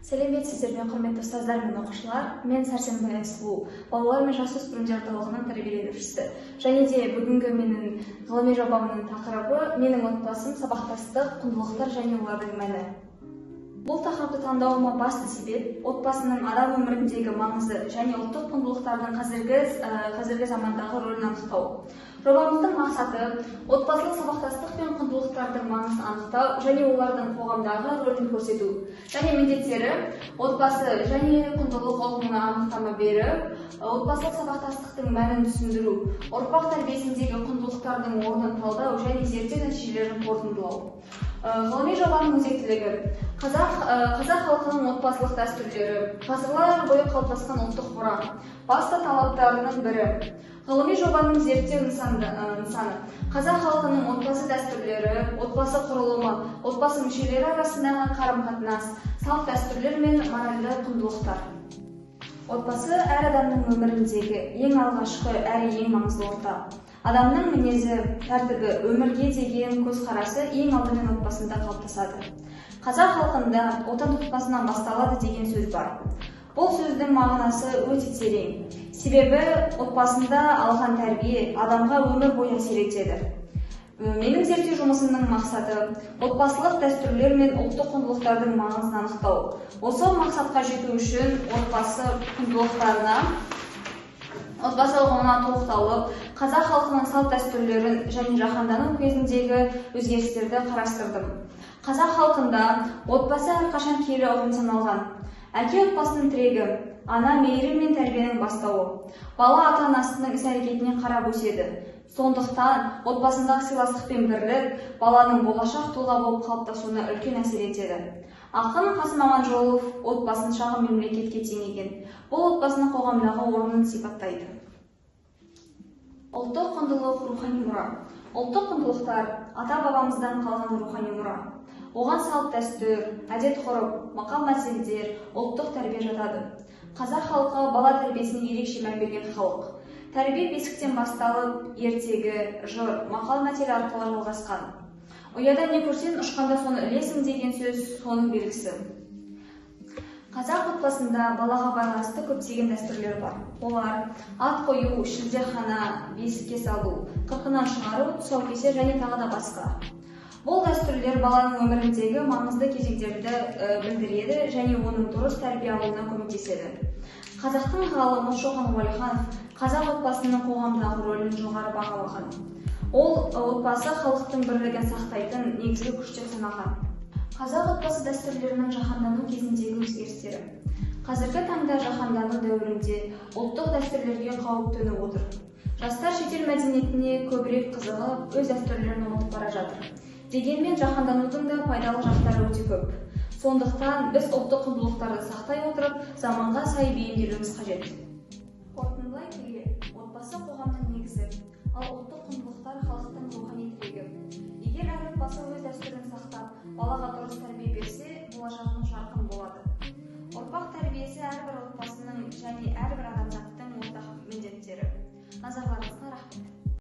Сәлеметсіздер ме, құрметті ұстаздар мен оқушылар. Мен Сәрсенбай Сұлу, балалар мен жасөспірімдер орталығының тәрбиеленушісі. Және де бүгінгі менің ғылыми жобамның тақырыбы менің отбасым, сабақтастық, құндылықтар және олардың мәні. Бұл тақырыпты таңдауыма басты себеп отбасының адам өміріндегі маңызы және ұлттық құндылықтардың қазіргі замандағы рөлін анықтау. Жобамыздың мақсаты отбасылық сабақтастық пен құндылықтардың маңызын анықтау және олардың қоғамдағы рөлін көрсету. Және міндеттері отбасы және құндылық ұғымына анықтама беріп, отбасылық сабақтастықтың мәнін түсіндіру, ұрпақ тәрбиесіндегі құндылықтардың орнын талдау және зерттеу нәтижелерін қорытындылау. Ғылыми жобаның өзектілігі қазақ халқының отбасылық дәстүрлері, ғасырлар бойы қалыптасқан ұлттық мұра, басты талаптарының бірі. Ғылыми жобаның зерттеу нысаны қазақ халқының отбасы дәстүрлері, отбасы құрылымы, отбасы мүшелері арасындағы қарым-қатынас, салт дәстүрлер мен моральды құндылықтар. Отбасы әр адамның өміріндегі ең алғашқы әрі ең маңызды орта. Адамның мінезі, тәртібі, өмірге деген көзқарасы ең алдымен отбасында қалыптасады. Қазақ халқында отан отбасынан басталады деген сөз бар. Бұл сөздің мағынасы өте терең. Себебі отбасында алған тәрбие адамға өмір бойы әсер етеді. Менің зерттеу жұмысымның мақсаты отбасылық дәстүрлер мен ұлттық құндылықтардың маңызын анықтау. Осы мақсатқа жету үшін отбасы ұғымына тоқталып, қазақ халқының салт дәстүрлерін және жаһандану кезіндегі өзгерістерді қарастырдым. Қазақ халқында отбасы әрқашан киелі ұғым саналған. Әке отбасының тірегі, ана мейірім мен тәрбиенің бастауы. Бала ата-анасының іс-әрекетіне қарап өседі. Сондықтан отбасындағы сыйластық пен бірлік баланың болашақ тұлға болып қалыптасуына үлкен әсер етеді. Ақын Қасым Аманжолов отбасын шағын мемлекетке теңеген. Бұл отбасының қоғамдағы орнын сипаттайды. Ұлттық құндылық, рухани мұра. Ұлттық құндылықтар ата-бабамыздан қалған рухани мұра. Оған салт дәстүр, әдет-ғұрып, мақал-мәтелдер, ұлттық тәрбие жатады. Қазақ халқы бала тәрбиесіне ерекше мән берген халық. Тәрбие бесіктен басталып, ертегі, жыр, мақал-мәтел арқылы жалғасқан. Ұяда не көрсең, ұшқанда соны ілесің деген сөз соның белгісі. Қазақ отбасында балаға байланысты көптеген дәстүрлер бар. Олар ат қою, шілдехана, бесікке салу, қырқынан шығару, тұсаукесер және тағы да басқа. Бұл дәстүрлер баланың өміріндегі маңызды кезеңдерді білдіреді және оның дұрыс тәрбие алуына көмектеседі. Қазақтың ғалымы Шоқан Уәлиханов қазақ отбасының қоғамдағы рөлін жоғары бағалаған. Ол отбасы халықтың бірлігін сақтайтын негізгі күш деп санаған. Қазақ отбасы дәстүрлерінің жаһандану кезіндегі өзгерістері. Қазіргі таңда жаһандану дәуірінде ұлттық дәстүрлерге қауіп төніп отыр. Жастар шетел мәдениетіне көбірек қызығып, өз дәстүрлерін ұмытып бара жатыр. Дегенмен жаһанданудың да пайдалы жақтары өте көп. Сондықтан біз ұлттық құндылықтарды сақтай отырып, заманға сай бейімделуіміз қажет. Қорытындылай келе, отбасы қоғамның негізі, ал ұлттық құндылықтар халықтың рухани тірегі. Егер әр отбасы өз дәстүрін сақтап, балаға дұрыс